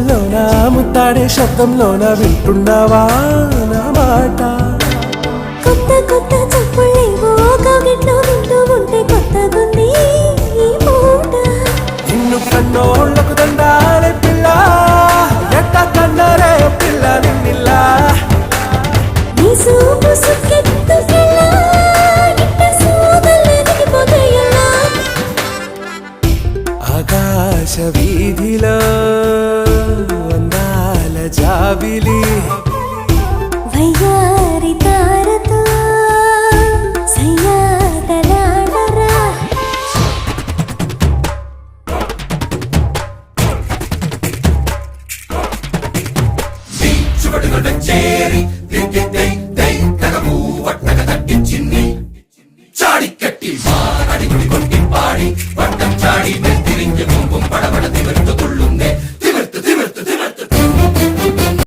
ముచ్చట్లలోన ముత్తాడే శబ్దంలోన వింటున్నావా నా మాట కొత్త కొత్త చప్పుళ్ళేవో కవిట్లో వింటూ ఉంటే కొత్తగుంది ఈ పూట నిన్ను కన్నోళ్లకు దండాలే పిల్ల ఎట్ట కన్నరే పిల్ల నిన్నిల్లా నీ సూపు సుక్కెత్తు పిల్ల నిట్ట సూదల్లే దిగిపోతాయల్లా ఆకాశ వీధిలో అందాల జాబిలి వయ్యారి తారతో సయ్యాటలాడరా చేరి చాడి కట్టి మాడి కొట్టి పాడి పట్టం చాడి